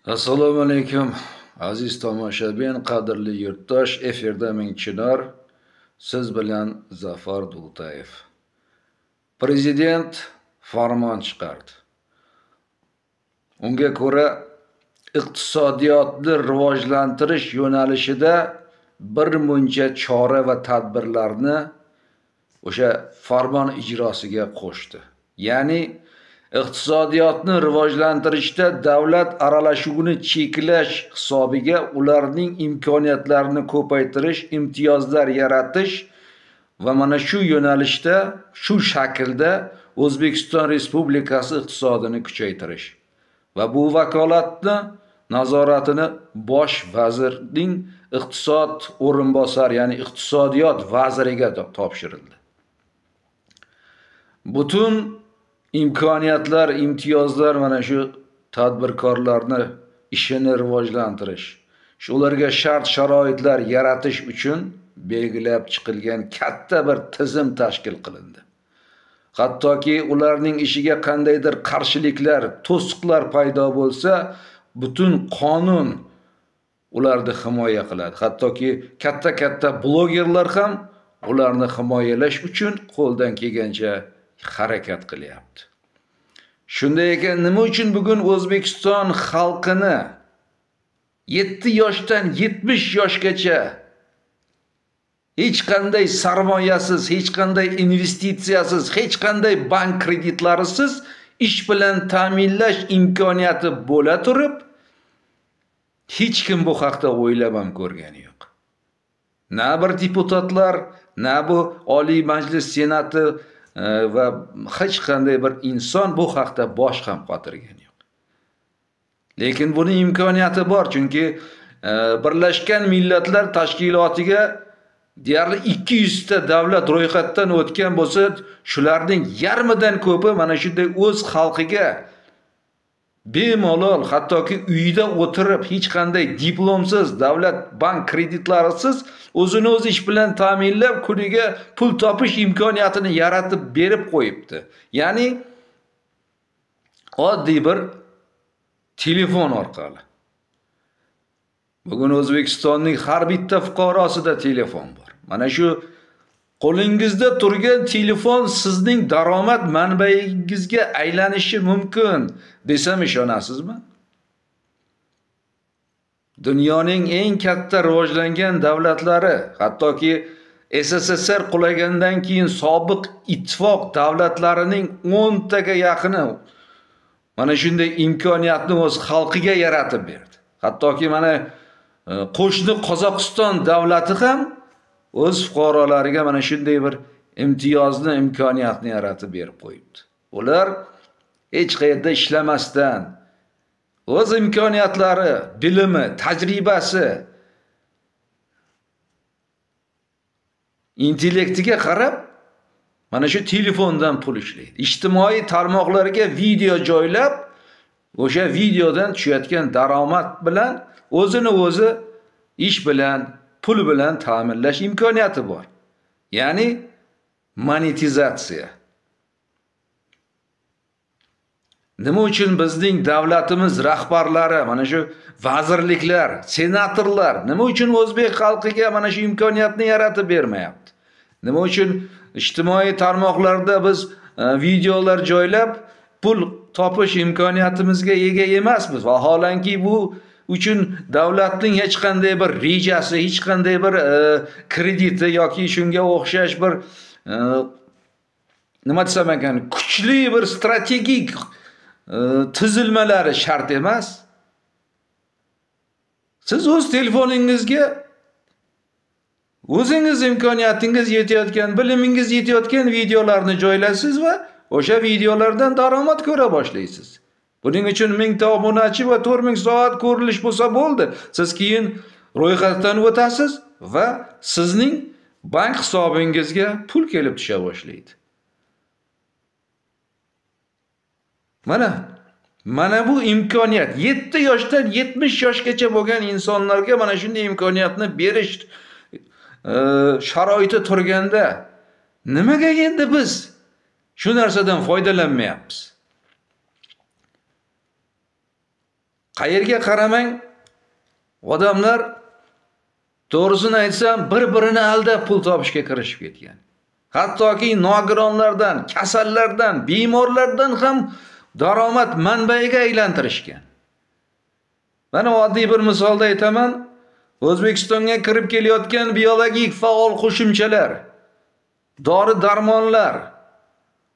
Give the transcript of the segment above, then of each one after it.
Assalomu alaykum aziz tomoshabin, qadrli yurtdosh. Efirda men Chinor, siz bilan Zafar Dultayev. Prezident farmon chiqardi. Unga ko'ra iqtisodiyotni rivojlantirish yo'nalishida bir muncha chora va tadbirlarni o'sha farmon ijrosiga qo'shdi. Ya'ni iqtisodiyotni rivojlantirishda davlat aralashuvini cheklash hisobiga ularning imkoniyatlarini ko'paytirish, imtiyozlar yaratish va mana shu yo'nalishda, shu shaklda O'zbekiston Respublikasi iqtisodini kuchaytirish va bu vakolatni nazoratini bosh vazirning iqtisod o'rinbosari, ya'ni iqtisodiyot vaziriga topshirildi. Butun imkoniyatlar, imtiyozlar mana shu tadbirkorlarni ishini rivojlantirish, shularga shart-sharoitlar yaratish uchun belgilab chiqilgan katta bir tizim tashkil qilindi. Hattoki ularning ishiga qandaydir qarshiliklar, to'siqlar paydo bo'lsa, butun qonun ularni himoya qiladi. Hattoki katta blogerlar ham ularni himoyalash uchun qo'ldan kelgancha harakat qilyapti. Shunday ekan, nima uchun bugun O'zbekiston xalqini 7 yoshdan 70 yoshgacha hech qanday sarmoyasiz, hech qanday investitsiyasiz, hech qanday bank kreditlarisiz ish bilan ta'minlash imkoniyati bo'la turib, hech kim bu haqda o'ylab ham ko'rgani yo'q. Na bir deputatlar, na bu Oliy Majlis Senati va hech qanday bir inson bu haqda bosh ham qotirgani yo'q. Lekin buni imkoniyati bor, chunki Birlashgan Millatlar Tashkilotiga deyarli 200 ta davlat ro'yxatdan o'tgan bo'lsa, shularning yarmidan ko'pi mana shunday o'z xalqiga bemalol, hattoki uyida o'tirib, hech qanday diplomsiz, davlat bank kreditlarisiz o'zini o'zi ish bilan ta'minlab, kuniga pul topish imkoniyatini yaratib berib qo'yibdi. Ya'ni oddiy bir telefon orqali. Bugun O'zbekistonning har bitta fuqarosida telefon bor. Mana shu qo'lingizda turgan telefon sizning daromad manbaingizga aylanishi mumkin desam ishonasizmi? Dunyoning eng katta rivojlangan davlatlari, hattoki SSSR qulagandan keyin sobiq ittifoq davlatlarining 10 taga yaqini mana shunday imkoniyatni o'z xalqiga yaratib berdi. Hattoki mana qo'shni Qozog'iston davlati ham o'z fuqarolariga mana shunday bir imtiyozni, imkoniyatni yaratib berib qo'yibdi. Ular hech qayerda ishlamasdan o'z imkoniyatlari, bilimi, tajribasi, intellektiga qarab mana shu telefondan pul ishlaydi. Ijtimoiy tarmoqlarga video joylab, o'sha videodan tushayotgan daromad bilan o'zini o'zi ish bilan, pul bilan ta'minlash imkoniyati bor. Ya'ni monetizatsiya. Nima uchun bizning davlatimiz rahbarlari, mana shu vazirliklar, senatorlar nima uchun o'zbek xalqiga mana shu imkoniyatni yaratib bermayapti? Nima uchun ijtimoiy tarmoqlarda biz videolar joylab pul topish imkoniyatimizga ega emasmiz? Vaholanki bu uchun davlatning hech qanday bir rejasi, hech qanday bir krediti yoki shunga o'xshash bir nima desam ekan, kuchli bir strategik tuzilmalari shart emas. Siz o'z telefoningizga o'zingiz imkoniyatingiz yetayotgan, bilimingiz yetayotgan videolarni joylaysiz va o'sha videolardan daromad ko'ra boshlaysiz. Buning uchun 1000 ta obunachi va 4000 soat ko'rilish bo'lsa bo'ldi. Siz keyin ro'yxatdan o'tasiz va sizning bank hisobingizga pul kelib tusha boshlaydi. Mana bu imkoniyat 7 yoshdan 70 yoshgacha bo'lgan insonlarga mana shunday imkoniyatni berish sharoiti turganda nimaga endi biz shu narsadan foydalanmayapmiz? Qayerga qaramang, odamlar to'g'risini aytsam, bir-birini aldab pul topishga kirishib ketgan. Hattoki nogironlardan, kasallardan, bemorlardan ham daromad manbaiga aylantirishgan. Mana oddiy bir misolda aytaman. O'zbekistonga kirib kelayotgan biologik faol qo'shimchalar, dori-darmonlar,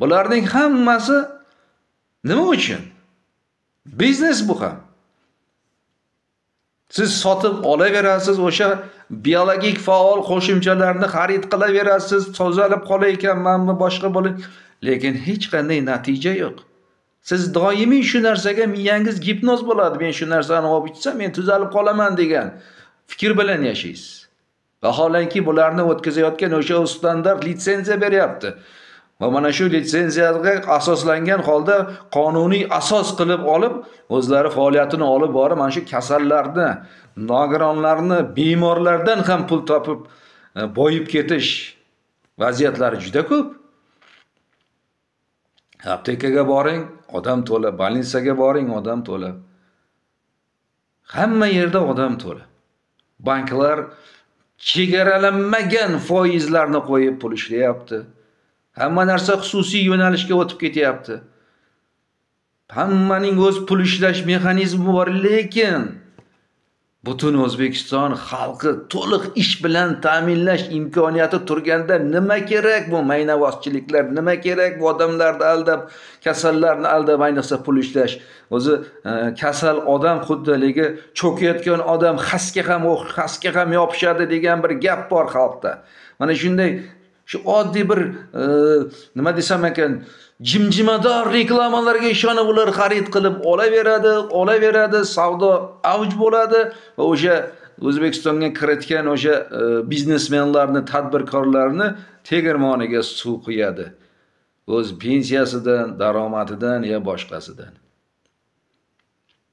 bularning hammasi nima uchun? Biznes bu ham. Siz sotib olaverasiz, o'sha biologik faol qo'shimchalarni xarid qilaverasiz, tozalab qolayotganmanmi, boshqa bo'lib, lekin hech qanday natija yo'q. Siz doimiy shu narsaga miyangiz gipnoz bo'ladi. Men shu narsani olib ichsam, men tuzalib qolaman degan fikr bilan yashaysiz. Vaholanki bularni o'tkazayotgan o'sha standart litsenziya beryapti. Va mana shu litsenziyaga asoslangan holda qonuniy asos qilib olib, o'zlari faoliyatini olib borib, mana shu kasallarni, nogironlarni, bemorlardan ham pul topib, boyib ketish vaziyatlari juda ko'p. Aptekaga boring, odam to'la, больницаga boring, odam to'la. Hamma yerda odam to'la. Banklar chegaralanmagan foizlarni qo'yib pul ishlayapti. Hamma narsa xususiy yo'nalishga o'tib ketyapti. Hammaning o'z pul ishlash mexanizmi bor, lekin butun O'zbekiston xalqi to'liq ish bilan ta'minlash imkoniyati turganda nima kerak bu maynavozchiliklar, nima kerak bu odamlarni aldab, kasallarni aldab ayniqsa pul ishlash. O'zi kasal odam xuddaligi cho'kayotgan odam xasga ham yopishadi degan bir gap bor xalqda. Mana shunday shu oddiy bir nima desam ekan, jimjimador reklamalarga ishonib ular xarid qilib olaveradi, savdo avj bo'ladi va o'sha O'zbekistonga kiritgan o'sha biznesmenlarni, tadbirkorlarni tegirmoniga suv quyadi. O'z pensiyasidan, daromadidan ya boshqasidan.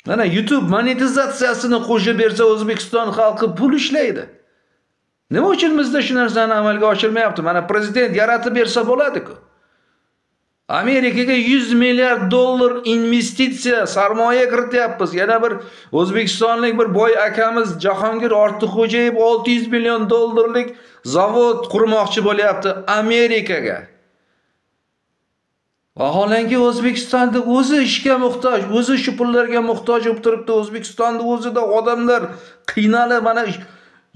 Mana YouTube monetizatsiyasini qo'shib bersa O'zbekiston xalqi pul ishlaydi. Nima uchun bizda shu narsani amalga oshirmayapti? Mana prezident yaratib bersa bo'ladi-ku. Amerikaga 100 milliard dollar investitsiya, sarmoya kirityapmiz. Yana bir o'zbekistonlik bir boy akamiz Jahongir Ortiqxo'jayev 600 million dollarlik zavod qurmoqchi bo'lyapti Amerikaga. Vaholanki O'zbekistonda o'zi ishga muhtoj, o'zi shu pullarga muhtoj bo'lib turibdi. O'zbekistonda o'zida odamlar qiynalib, mana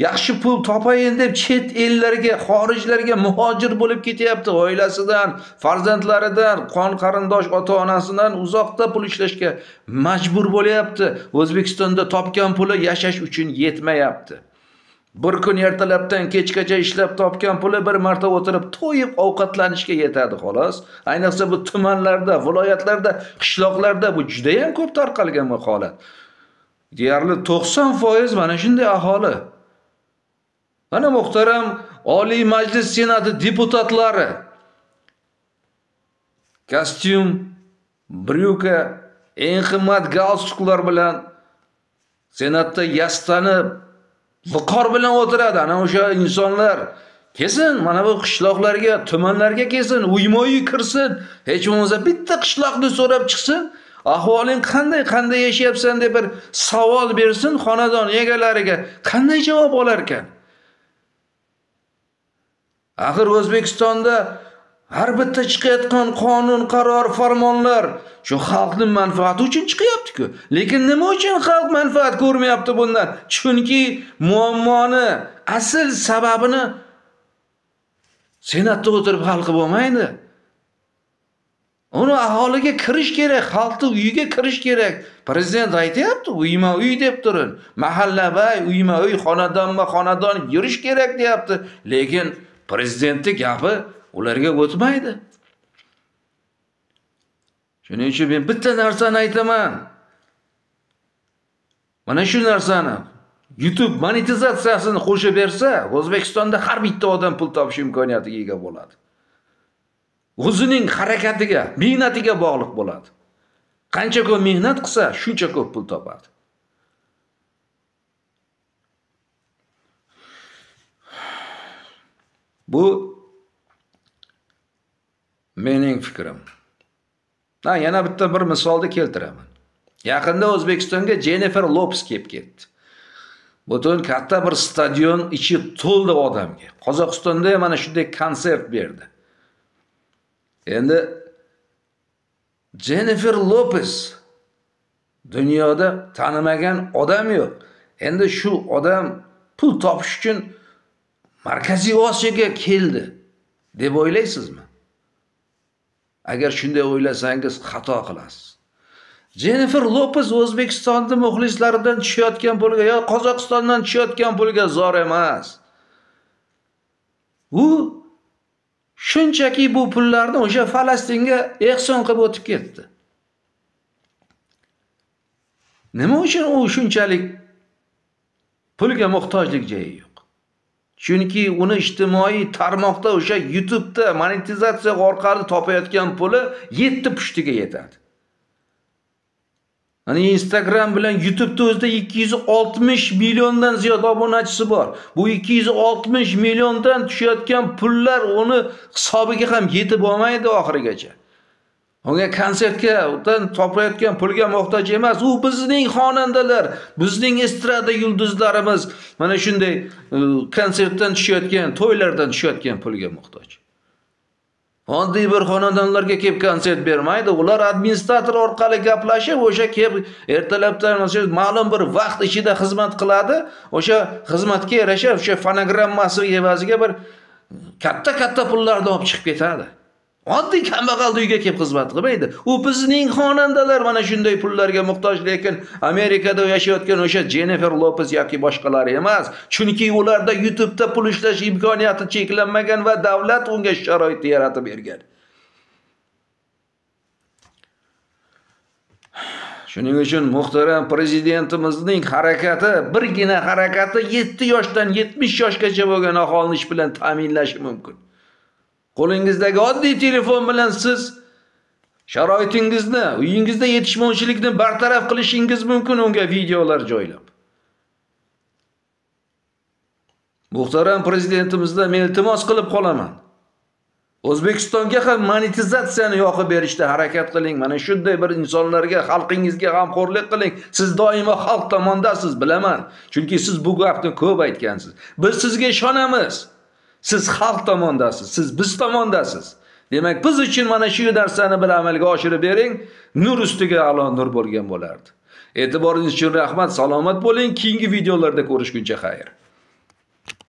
yaxshi pul topayin deb chet ellarga, xorijlarga muhojir bo'lib ketyapti. Oilasidan, farzandlaridan, qon qarindosh ota-onasidan uzoqda pul ishlashga majbur bo'lyapti. O'zbekistonda topgan puli yashash uchun yetmayapti. Bir kun ertalabdan kechgacha ishlab topgan puli bir marta o'tirib to'yib ovqatlanishga yetadi xolos. Ayniqsa bu tumanlarda, viloyatlarda, qishloqlarda bu juda ham ko'p tarqalgan bu holat. Deyarli 90% mana shunday aholi. Mana muhtaram Oliy Majlis Senati deputatlari kostyum, bryuka, eng qimmat galstuklar bilan Senatda yastanib, viqor bilan o'tiradi. Ana o'sha insonlar kelsin, mana bu qishloqlarga, tumanlarga kelsin, uyma-uy kirsin, hech bo'lmasa bitta qishloqni so'rab chiqsin. Ahvoling qanday yashayapsan deb bir savol bersin xonadon egalariga. Qanday javob olar ekan? Axir O'zbekistonda har bitta chiqayotgan qonun, qaror, farmonlar shu xalqning manfaati uchun chiqyapti-ku. Lekin nima uchun xalq manfaat ko'rmayapti bundan? Chunki muammoni asl sababini Senatda o'tirib hal qilib bo'lmaydi. Uni aholiga kirish kerak, xalqning uyiga kirish kerak. Prezident aytayapti, uyma-uy deb turin. Mahallabay, uyma-uy, xonadonma-xonadon yurish kerak deyapti. Lekin prezidentning gapi ularga o'tmaydi. Shuning uchun men bitta narsani aytaman. Mana shu narsani YouTube monetizatsiyasini qo'shib bersa, O'zbekistonda har bitta odam pul topish imkoniyatiga ega bo'ladi. O'zining harakatiga, mehnatiga bog'liq bo'ladi. Qancha ko'p mehnat qilsa, shuncha ko'p pul topadi. Bu mening fikrim. Yana bitta bir misolni keltiraman. Yaqinda O'zbekistonga Jennifer Lopez kelib ketdi. Butun katta bir stadion ichi to'ldi odamga. Qozog'istonda ham mana shunday konsert berdi. Endi Jennifer Lopez dunyoda tanimagan odam yo'q. Endi shu odam pul topish uchun Markaziy Osiyoga keldi deb o'ylaysizmi? Agar shunday o'ylasangiz xato qilasiz. Jennifer Lopez O'zbekistonning muxlislaridan tushayotgan pulga yo Qozog'istondan tushayotgan pulga zor emas. U shunchaki bu pullarni o'sha Falastinga ehson qilib o'tib ketdi. Nima uchun u shunchalik pulga muhtojlik joyi yo'q? Chunki uni ijtimoiy tarmoqda o'sha YouTube'da monetizatsiya orqali topayotgan puli 7 pushtiga yetadi. Hani Instagram bilan YouTube'da o'zida 260 milliondan ziyod obunachisi bor. Bu 260 milliondan tushayotgan pullar uni hisobiga ham yetib olmaydi oxirigacha. Unga konsertga topayotgan pulga muhtoj emas. U bizning xonandalar, bizning estrada yulduzlarimiz mana shunday konsertdan tushayotgan, to'ylardan tushayotgan pulga muhtoj. Oddiy bir xonadonlarga kelib konsert bermaydi. Ular administrator orqali gaplashib, o'sha kelib ertalabdan ma'lum bir vaqt ichida xizmat qiladi. O'sha xizmatga yarasha o'sha fonogrammasi evaziga bir katta pullarni olib chiqib ketadi. Oddiy kambag'al uyga kelib xizmat qilmaydi. U bizning xonandalar mana shunday pullarga muhtoj, lekin Amerikada yashayotgan o'sha Jennifer Lopez yoki boshqalari emas. Chunki ularda YouTube'da pul ishlash imkoniyati cheklanmagan va davlat unga sharoit yaratib bergan. Shuning uchun muhtaram prezidentimizning harakati, birgina harakati 7 yoshdan 70 yoshgacha bo'lgan aholini ish bilan ta'minlashi mumkin. Qo'lingizdagi oddiy telefon bilan siz sharoitingizni, uyingizda yetishmovchilikni bartaraf qilishingiz mumkin unga videolar joylab. Muhtaram prezidentimizdan men iltimos qilib qolaman. O'zbekistonga ham monetizatsiyani yoqib berishda harakat qiling. Mana shunday bir insonlarga, xalqingizga g'amxo'rlik qiling. Siz doimo xalq tomondasiz, bilaman. Chunki siz bu gapni ko'p aytgansiz. Biz sizga ishonamiz. Siz xalq tomondasiz, siz biz tomondasiz. Demak, biz uchun mana shu narsani bir amalga oshirib bering, nur ustiga a'lo nur bo'lgan bo'lardi. E'tiboringiz uchun rahmat, salomat bo'ling. Keyingi videolarda ko'rishguncha xayr.